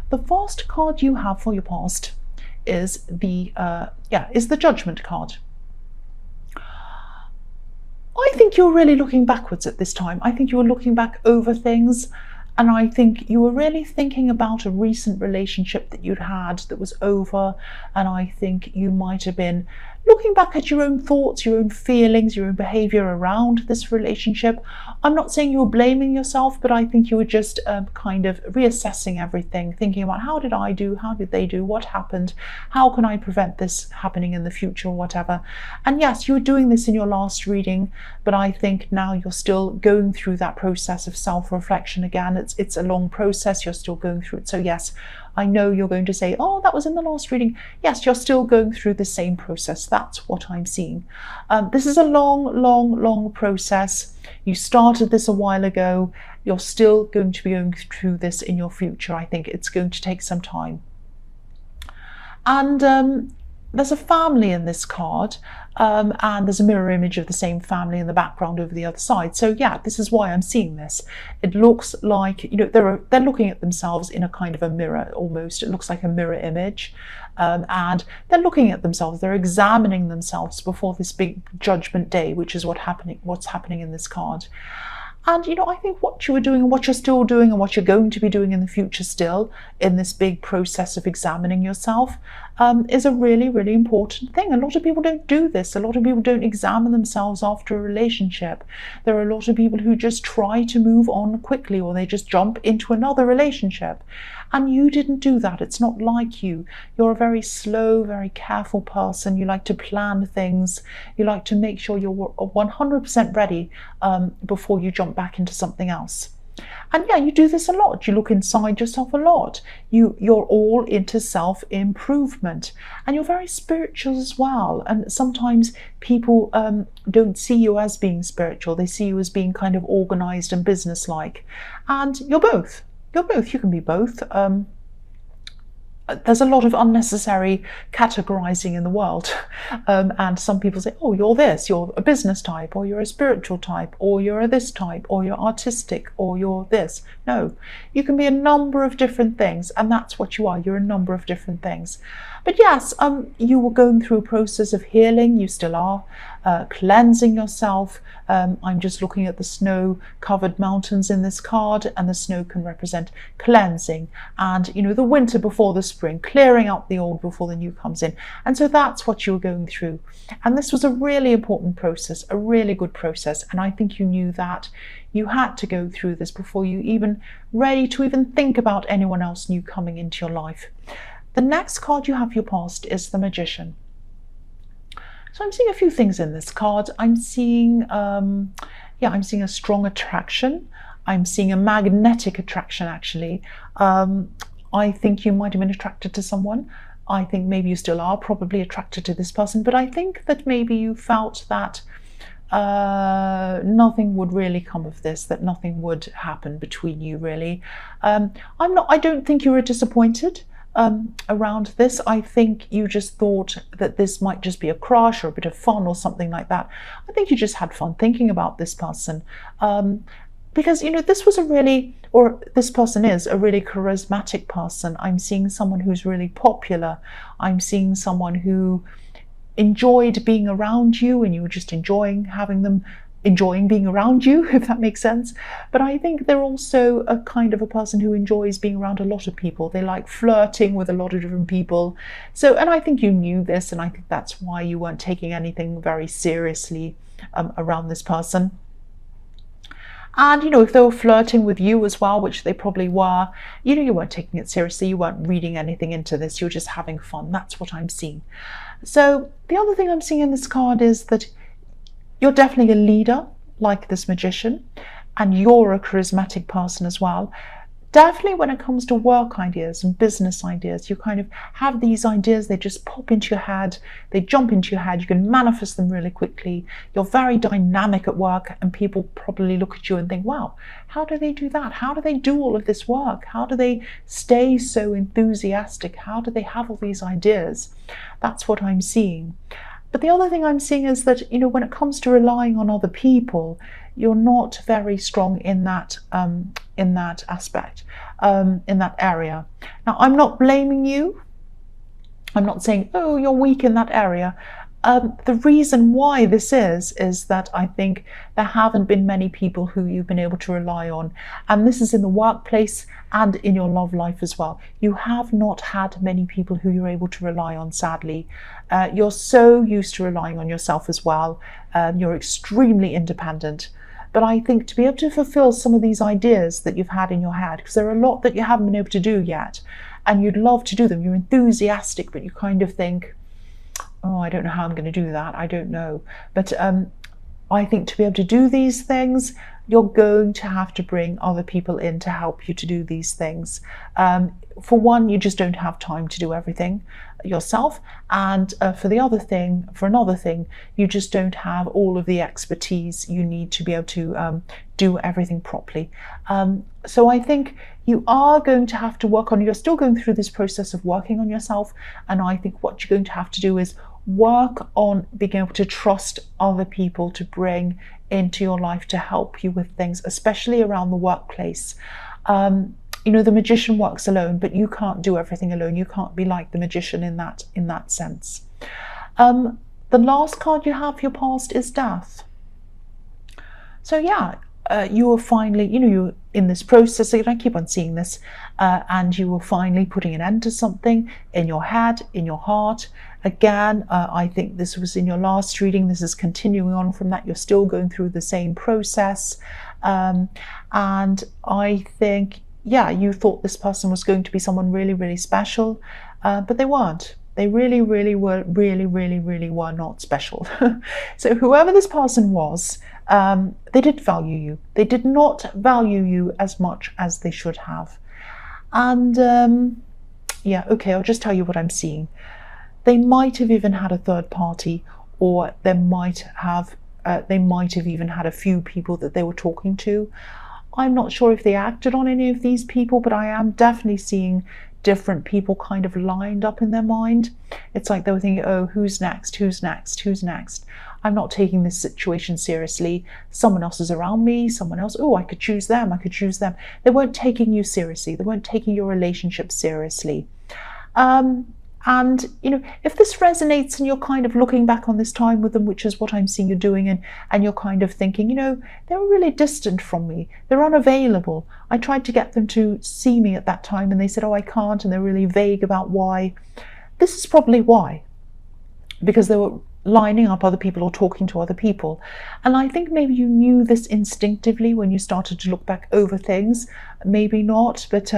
The first card you have for your past is the Judgment card. I think you're really looking backwards at this time. I think you were looking back over things, and I think you were really thinking about a recent relationship that you'd had that was over, and I think you might have been looking back at your own thoughts, your own feelings, your own behaviour around this relationship. I'm not saying you were blaming yourself, but I think you were just kind of reassessing everything, thinking about how did I do, how did they do, what happened, how can I prevent this happening in the future or whatever. And yes, you were doing this in your last reading, but I think now you're still going through that process of self-reflection again. It's a long process, you're still going through it. So yes, I know you're going to say, oh, that was in the last reading. Yes, you're still going through the same process. That's what I'm seeing. This is a long process. You started this a while ago. You're still going to be going through this in your future. I think it's going to take some time. And there's a family in this card, and there's a mirror image of the same family in the background over the other side. So yeah, this is why I'm seeing this. It looks like, you know, they're looking at themselves in a kind of a mirror almost. It looks like a mirror image, and they're looking at themselves. They're examining themselves before this big judgment day, which is what's happening in this card. And, you know, I think what you were doing and what you're still doing and what you're going to be doing in the future still in this big process of examining yourself is a really important thing. A lot of people don't do this. A lot of people don't examine themselves after a relationship. There are a lot of people who just try to move on quickly, or they just jump into another relationship. And you didn't do that. It's not like you. You're a very slow, very careful person. You like to plan things. You like to make sure you're 100% ready before you jump back into something else. And yeah, you do this a lot. You look inside yourself a lot. You're all into self-improvement, and you're very spiritual as well. And sometimes people don't see you as being spiritual. They see you as being kind of organized and businesslike. And you're both. You're both. You can be both. There's a lot of unnecessary categorizing in the world, and some people say, oh, you're this, you're a business type, or you're a spiritual type, or you're a this type, or you're artistic, or you're this. No, you can be a number of different things, and that's what you are. You're a number of different things. But yes, you were going through a process of healing. You still are, cleansing yourself. I'm just looking at the snow-covered mountains in this card, and the snow can represent cleansing and, you know, the winter before the spring, clearing out the old before the new comes in. And so that's what you were going through. And this was a really important process, a really good process. And I think you knew that you had to go through this before you even ready to even think about anyone else new coming into your life. The next card you have for your past is the Magician. So I'm seeing a few things in this card. I'm seeing, I'm seeing a strong attraction. I'm seeing a magnetic attraction, actually. I think you might have been attracted to someone. I think maybe you still are probably attracted to this person, but I think that maybe you felt that nothing would really come of this, that nothing would happen between you, really. I don't think you were disappointed around this. I think you just thought that this might just be a crush or a bit of fun or something like that. I think you just had fun thinking about this person, because, you know, this person is a really charismatic person. I'm seeing someone who's really popular. I'm seeing someone who enjoyed being around you, and you were just enjoying being around you, if that makes sense. But I think they're also a kind of a person who enjoys being around a lot of people. They like flirting with a lot of different people. So, and I think you knew this, and I think that's why you weren't taking anything very seriously around this person. And, you know, if they were flirting with you as well, which they probably were, you know, you weren't taking it seriously. You weren't reading anything into this. You're just having fun. That's what I'm seeing. So the other thing I'm seeing in this card is that you're definitely a leader, like this Magician, and you're a charismatic person as well. Definitely when it comes to work ideas and business ideas, you kind of have these ideas, they just pop into your head, they jump into your head, you can manifest them really quickly. You're very dynamic at work, and people probably look at you and think, wow, how do they do that? How do they do all of this work? How do they stay so enthusiastic? How do they have all these ideas? That's what I'm seeing. But the other thing I'm seeing is that, you know, when it comes to relying on other people, you're not very strong in that aspect, in that area. Now, I'm not blaming you. I'm not saying, oh, you're weak in that area. The reason why this is that I think there haven't been many people who you've been able to rely on. And this is in the workplace and in your love life as well. You have not had many people who you're able to rely on, sadly. You're so used to relying on yourself as well. You're extremely independent. But I think to be able to fulfill some of these ideas that you've had in your head, because there are a lot that you haven't been able to do yet, and you'd love to do them. You're enthusiastic, but you kind of think, oh, I don't know how I'm going to do that. I don't know. But I think to be able to do these things, you're going to have to bring other people in to help you to do these things. For one, you just don't have time to do everything yourself. And for another thing, you just don't have all of the expertise you need to be able to do everything properly. So I think you are going to have to work on, you're still going through this process of working on yourself. And I think what you're going to have to do is work on being able to trust other people to bring into your life to help you with things, especially around the workplace. You know, the magician works alone, but you can't do everything alone. You can't be like the magician in that sense. The last card you have for your past is death. So yeah, you are finally, you know, you're in this process, I keep on seeing this, and you were finally putting an end to something in your head, in your heart. Again, I think this was in your last reading. This is continuing on from that. You're still going through the same process. And I think, yeah, you thought this person was going to be someone really, really special, but they weren't. They really were not special. So whoever this person was, they didn't value you. They did not value you as much as they should have. And yeah, okay, I'll just tell you what I'm seeing. They might have even had a third party, or they might have even had a few people that they were talking to. I'm not sure if they acted on any of these people, but I am definitely seeing different people kind of lined up in their mind. It's like they were thinking, oh, who's next? Who's next? Who's next? I'm not taking this situation seriously. Someone else is around me, someone else, oh, I could choose them, I could choose them. They weren't taking you seriously. They weren't taking your relationship seriously. And, you know, if this resonates and you're kind of looking back on this time with them, which is what I'm seeing you doing, and you're kind of thinking, you know, they were really distant from me. They're unavailable. I tried to get them to see me at that time and they said, oh, I can't. And they're really vague about why. This is probably why, because they were lining up other people or talking to other people. And I think maybe you knew this instinctively when you started to look back over things. Maybe not, but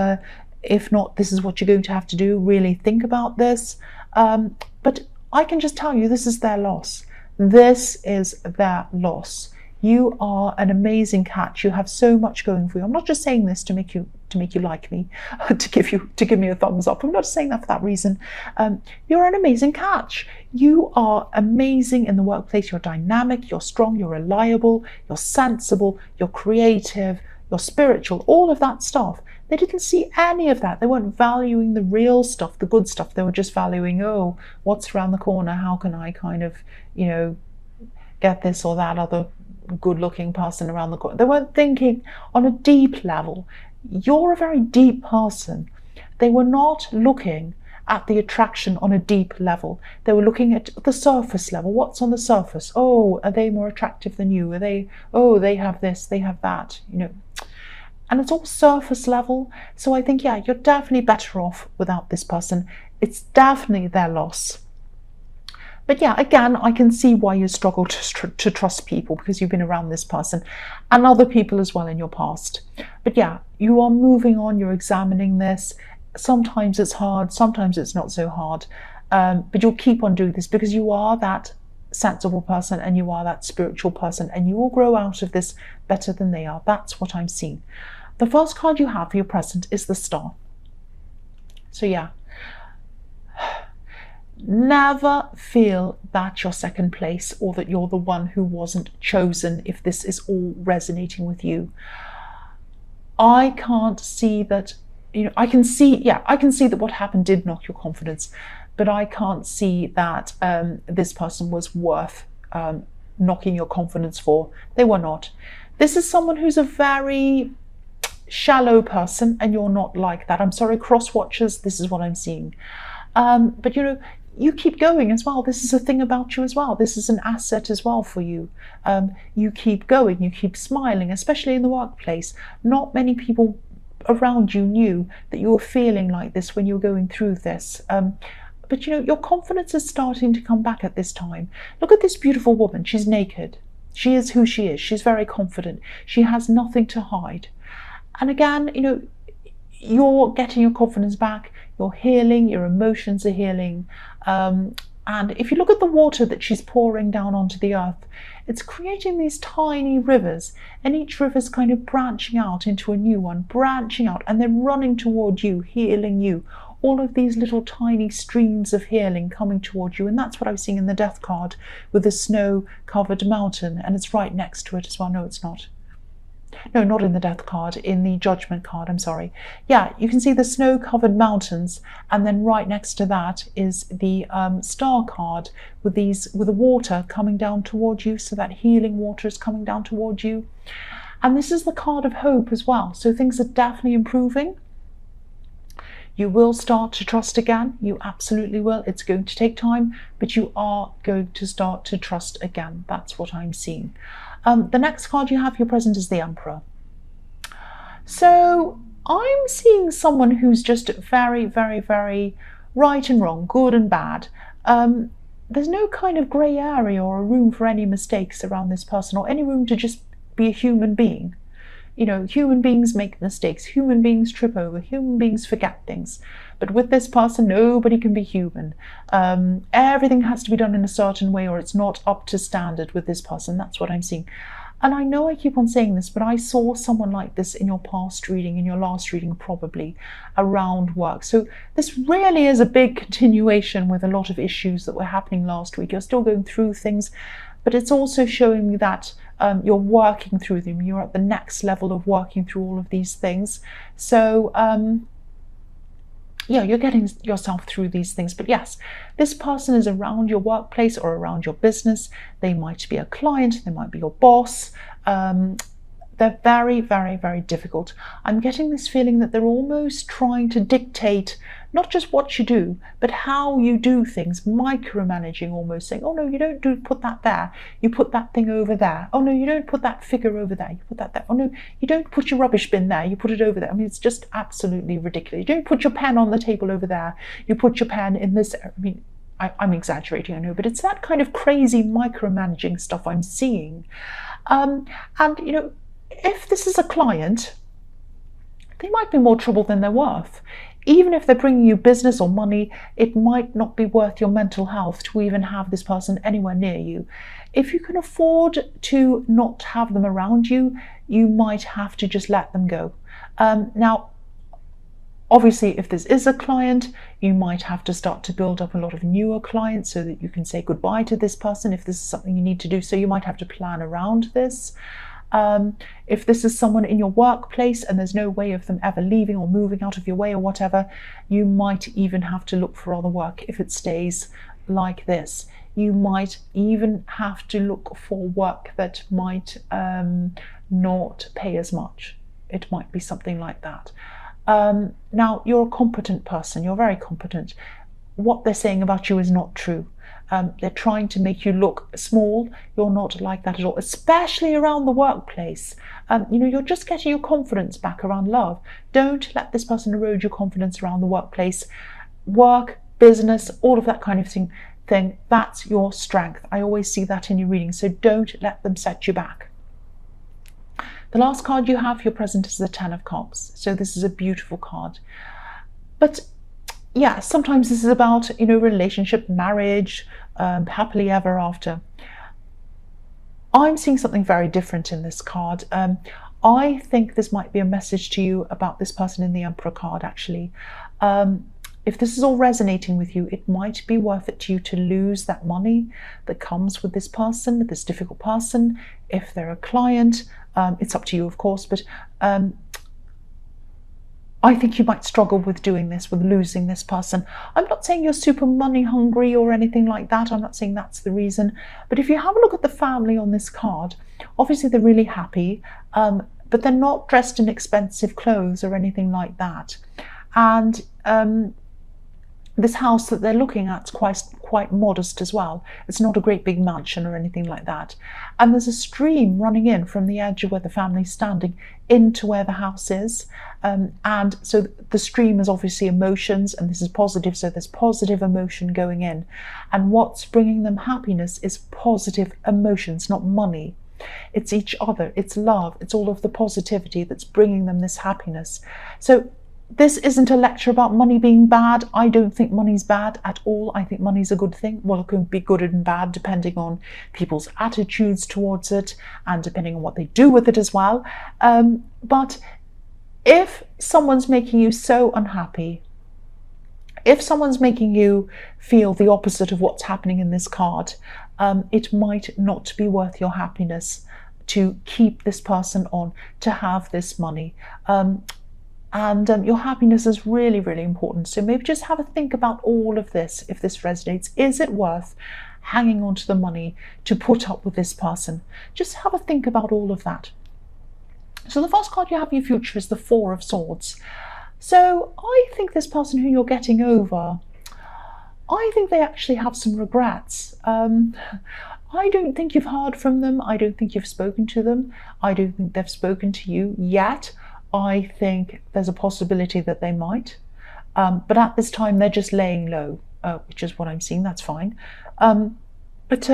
if not, this is what you're going to have to do. Really think about this. But I can just tell you, this is their loss. This is their loss. You are an amazing catch. You have so much going for you. I'm not just saying this to make you like me, to give me a thumbs up. I'm not saying that for that reason. You're an amazing catch. You are amazing in the workplace. You're dynamic, you're strong, you're reliable, you're sensible, you're creative, you're spiritual, all of that stuff. They didn't see any of that. They weren't valuing the real stuff, the good stuff. They were just valuing, oh, what's around the corner? How can I kind of, you know, get this or that other good-looking person around the corner? They weren't thinking on a deep level. You're a very deep person. They were not looking at the attraction on a deep level. They were looking at the surface level. What's on the surface? Oh, are they more attractive than you? Are they, oh, they have this, they have that, you know. And it's all surface level. So I think, yeah, you're definitely better off without this person. It's definitely their loss. But yeah, again, I can see why you struggle to trust people, because you've been around this person and other people as well in your past. But yeah, you are moving on, you're examining this. Sometimes it's hard, sometimes it's not so hard. But you'll keep on doing this because you are that sensible person and you are that spiritual person, and you will grow out of this better than they are. That's what I'm seeing. The first card you have for your present is the Star. So yeah, never feel that you're second place or that you're the one who wasn't chosen if this is all resonating with you. I can't see that, you know, I can see that what happened did knock your confidence, but I can't see that this person was worth knocking your confidence for. They were not. This is someone who's a very shallow person, and you're not like that. I'm sorry, cross watchers, this is what I'm seeing. But you know, you keep going as well. This is a thing about you as well. This is an asset as well for you. You keep going, you keep smiling, especially in the workplace. Not many people around you knew that you were feeling like this when you were going through this. But you know, your confidence is starting to come back at this time. Look at this beautiful woman. She's naked. She is who she is. She's very confident. She has nothing to hide. And again, you know, you're getting your confidence back. You're healing. Your emotions are healing. And if you look at the water that she's pouring down onto the earth, it's creating these tiny rivers, and each river is kind of branching out into a new one, branching out, and then running toward you, healing you. All of these little tiny streams of healing coming toward you. And that's what I was seeing in the Death card with the snow-covered mountain. And it's right next to it as well. No, it's not. No, not in the Death card, in the Judgment card, I'm sorry. Yeah, you can see the snow-covered mountains, and then right next to that is the Star card with the water coming down toward you, so that healing water is coming down toward you. And this is the card of hope as well, so things are definitely improving. You will start to trust again, you absolutely will. It's going to take time, but you are going to start to trust again. That's what I'm seeing. The next card you have, your present, is the Emperor. So I'm seeing someone who's just very, very, very right and wrong, good and bad. There's no kind of grey area or a room for any mistakes around this person, or any room to just be a human being. You know, human beings make mistakes, human beings trip over, human beings forget things. But with this person, nobody can be human. Everything has to be done in a certain way, or it's not up to standard with this person. That's what I'm seeing. And I know I keep on saying this, but I saw someone like this in your past reading, in your last reading probably, around work. So this really is a big continuation with a lot of issues that were happening last week. You're still going through things, but it's also showing me that you're working through them. You're at the next level of working through all of these things. So yeah, you're getting yourself through these things. But yes, this person is around your workplace or around your business. They might be a client, they might be your boss. They're very, very, very difficult. I'm getting this feeling that they're almost trying to dictate not just what you do, but how you do things, micromanaging, almost saying, oh no, you don't put that there, you put that thing over there. Oh no, you don't put that figure over there, you put that there. Oh no, you don't put your rubbish bin there, you put it over there. I mean, it's just absolutely ridiculous. You don't put your pen on the table over there, you put your pen in this. I mean, I'm exaggerating, I know, but it's that kind of crazy micromanaging stuff I'm seeing. And you know, if this is a client, they might be more trouble than they're worth. Even if they're bringing you business or money, it might not be worth your mental health to even have this person anywhere near you. If you can afford to not have them around you, you might have to just let them go. Now, obviously, if this is a client, you might have to start to build up a lot of newer clients so that you can say goodbye to this person if this is something you need to do. So you might have to plan around this. If this is someone in your workplace and there's no way of them ever leaving or moving out of your way or whatever, you might even have to look for other work if it stays like this. You might even have to look for work that might not pay as much. It might be something like that. Now, you're a competent person. You're very competent. What they're saying about you is not true. They're trying to make you look small. You're not like that at all, especially around the workplace. You know, you're just getting your confidence back around love. Don't let this person erode your confidence around the workplace. Work, business, all of that kind of thing, that's your strength. I always see that in your reading, so don't let them set you back. The last card you have, your present, is the Ten of Cups. So this is a beautiful card. But yeah, sometimes this is about, you know, relationship, marriage, happily ever after. I'm seeing something very different in this card. I think this might be a message to you about this person in the Emperor card, actually. If this is all resonating with you, it might be worth it to you to lose that money that comes with this person, this difficult person. If they're a client, it's up to you, of course, but I think you might struggle with doing this, with losing this person. I'm not saying you're super money hungry or anything like that. I'm not saying that's the reason. But if you have a look at the family on this card, obviously they're really happy, but they're not dressed in expensive clothes or anything like that. And this house that they're looking at is quite modest as well. It's not a great big mansion or anything like that. And there's a stream running in from the edge of where the family's standing into where the house is. And so the stream is obviously emotions, and this is positive, so there's positive emotion going in. And what's bringing them happiness is positive emotions, not money. It's each other, it's love, it's all of the positivity that's bringing them this happiness. So this isn't a lecture about money being bad. I don't think money's bad at all. I think money's a good thing. Well, it can be good and bad depending on people's attitudes towards it and depending on what they do with it as well. But if someone's making you so unhappy, if someone's making you feel the opposite of what's happening in this card, it might not be worth your happiness to keep this person on, to have this money. And your happiness is really, really important. So maybe just have a think about all of this. If this resonates, is it worth hanging on to the money to put up with this person? Just have a think about all of that. So the first card you have in your future is the Four of Swords. So I think this person who you're getting over, I think they actually have some regrets. I don't think you've heard from them. I don't think you've spoken to them. I don't think they've spoken to you yet. I think there's a possibility that they might, but at this time they're just laying low, which is what I'm seeing. That's fine. But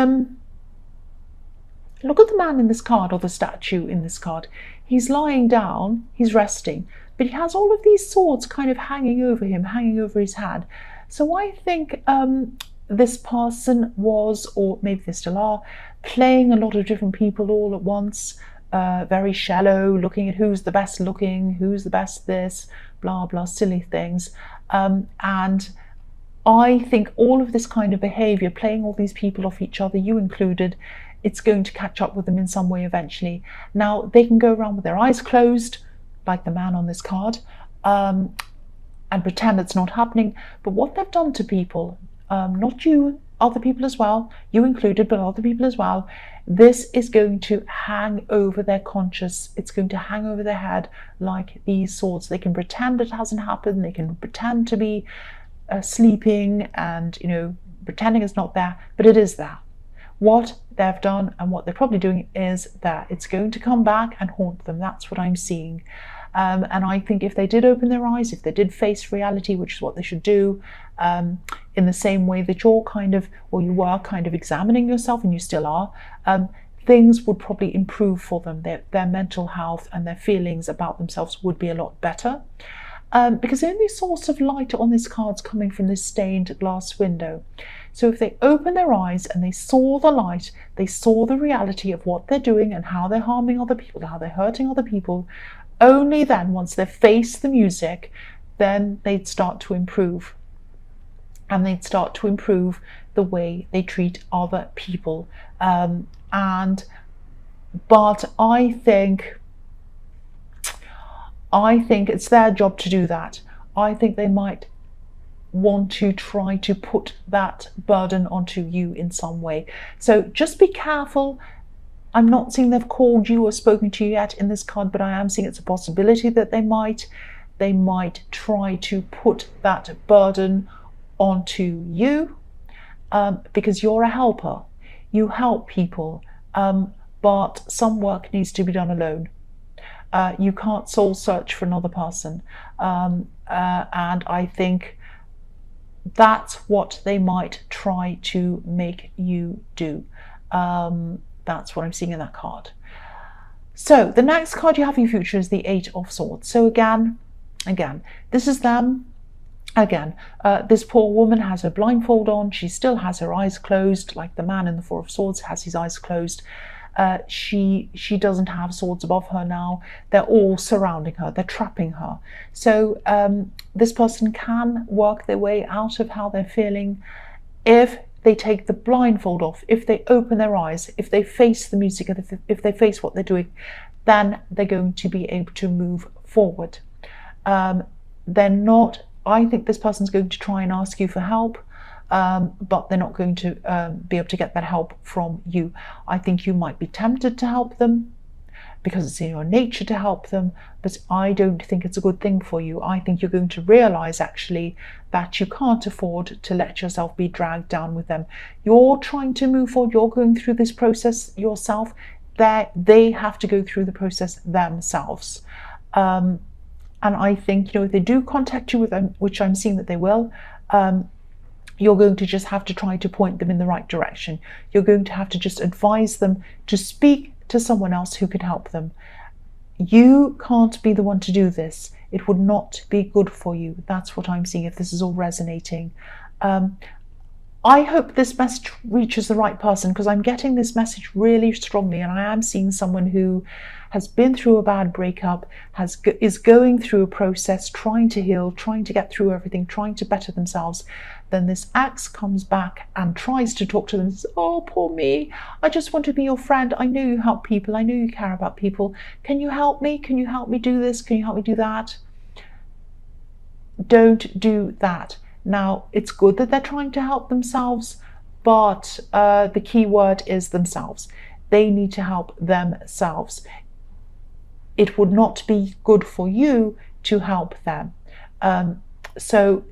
look at the man in this card, or the statue in this card. He's lying down, he's resting, but he has all of these swords kind of hanging over him, hanging over his head. So I think this person was, or maybe they still are, playing a lot of different people all at once. Very shallow, looking at who's the best looking, who's the best this, blah, blah, silly things. And I think all of this kind of behavior, playing all these people off each other, you included, it's going to catch up with them in some way eventually. Now, they can go around with their eyes closed, like the man on this card, and pretend it's not happening. But what they've done to people, not you, other people as well, you included, but other people as well, this is going to hang over their conscious. It's going to hang over their head like these swords. They can pretend it hasn't happened. They can pretend to be sleeping and, pretending it's not there, but it is there. What they've done and what they're probably doing is that it's going to come back and haunt them. That's what I'm seeing. And I think if they did open their eyes, if they did face reality, which is what they should do, in the same way that you're you were kind of examining yourself, and you still are, things would probably improve for them. Their mental health and their feelings about themselves would be a lot better. Because the only source of light on this card's coming from this stained glass window. So if they open their eyes and they saw the light, they saw the reality of what they're doing and how they're harming other people, how they're hurting other people, only then, once they face the music, then they'd start to improve. And they'd start to improve the way they treat other people. But I think it's their job to do that. I think they might want to try to put that burden onto you in some way. So just be careful. I'm not seeing they've called you or spoken to you yet in this card, but I am seeing it's a possibility that they might try to put that burden onto you, because you're a helper. You help people, but some work needs to be done alone. You can't soul search for another person, and I think that's what they might try to make you do. That's what I'm seeing in that card. So the next card you have in your future is the Eight of Swords. So again, this is them. Again, this poor woman has her blindfold on. She still has her eyes closed, like the man in the Four of Swords has his eyes closed. She doesn't have swords above her now. They're all surrounding her. They're trapping her. So this person can work their way out of how they're feeling if they take the blindfold off, if they open their eyes, if they face the music, if they face what they're doing, then they're going to be able to move forward. they're not, I think this person's going to try and ask you for help, but they're not going to be able to get that help from you. I think you might be tempted to help them because it's in your nature to help them, but I don't think it's a good thing for you. I think you're going to realize actually that you can't afford to let yourself be dragged down with them. You're trying to move forward, you're going through this process yourself. They have to go through the process themselves. And I think, if they do contact you with them, which I'm seeing that they will, you're going to just have to try to point them in the right direction. You're going to have to just advise them to speak to someone else who can help them. You can't be the one to do this. It would not be good for you. That's what I'm seeing, if this is all resonating. I hope this message reaches the right person, because I'm getting this message really strongly, and I am seeing someone who has been through a bad breakup, is going through a process, trying to heal, trying to get through everything, trying to better themselves. Then this ex comes back and tries to talk to them and says, oh, poor me, I just want to be your friend. I know you help people. I know you care about people. Can you help me? Can you help me do this? Can you help me do that? Don't do that. Now, it's good that they're trying to help themselves, but the key word is themselves. They need to help themselves. It would not be good for you to help them. So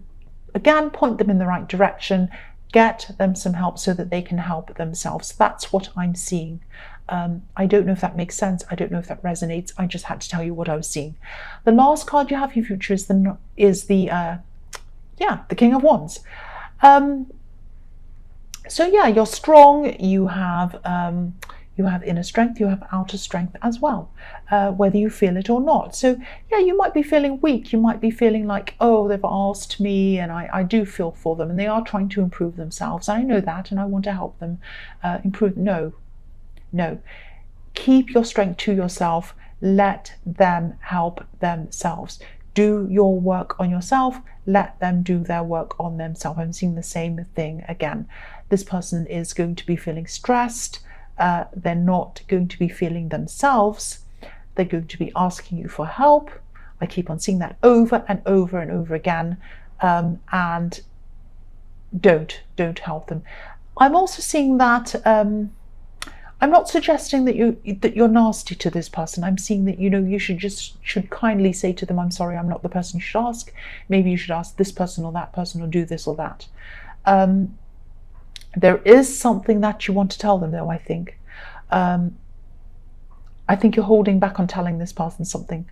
again, point them in the right direction, get them some help so that they can help themselves. That's what I'm seeing. I don't know if that makes sense. I don't know if that resonates. I just had to tell you what I was seeing. The last card you have for your future is the King of Wands. So yeah, you're strong. You have inner strength, you have outer strength as well, whether you feel it or not. So yeah, you might be feeling weak. You might be feeling like, oh, they've asked me and I do feel for them and they are trying to improve themselves. I know that and I want to help them improve. No. Keep your strength to yourself. Let them help themselves. Do your work on yourself. Let them do their work on themselves. I'm seeing the same thing again. This person is going to be feeling stressed. They're not going to be feeling themselves. They're going to be asking you for help. I keep on seeing that over and over and over again. And don't help them. I'm also seeing that I'm not suggesting that you're nasty to this person. I'm seeing that you should kindly say to them, I'm sorry, I'm not the person you should ask. Maybe you should ask this person or that person, or do this or that. There is something that you want to tell them, though, I think. I think you're holding back on telling this person something.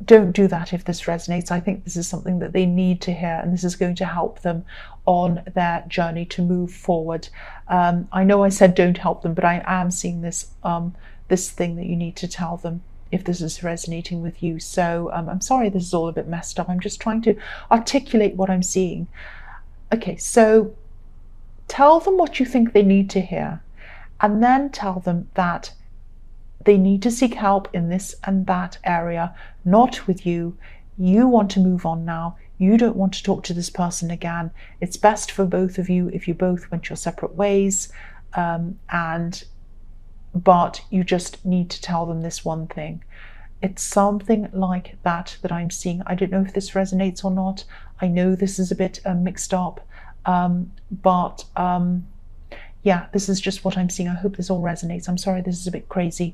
Don't do that if this resonates. I think this is something that they need to hear, and this is going to help them on their journey to move forward. I know I said don't help them, but I am seeing this this thing that you need to tell them if this is resonating with you. So I'm sorry this is all a bit messed up. I'm just trying to articulate what I'm seeing. Okay, so tell them what you think they need to hear, and then tell them that they need to seek help in this and that area, not with you. You want to move on now. You don't want to talk to this person again. It's best for both of you if you both went your separate ways. But you just need to tell them this one thing. It's something like that I'm seeing. I don't know if this resonates or not. I know this is a bit mixed up. Yeah, this is just what I'm seeing. I hope this all resonates. I'm sorry this is a bit crazy.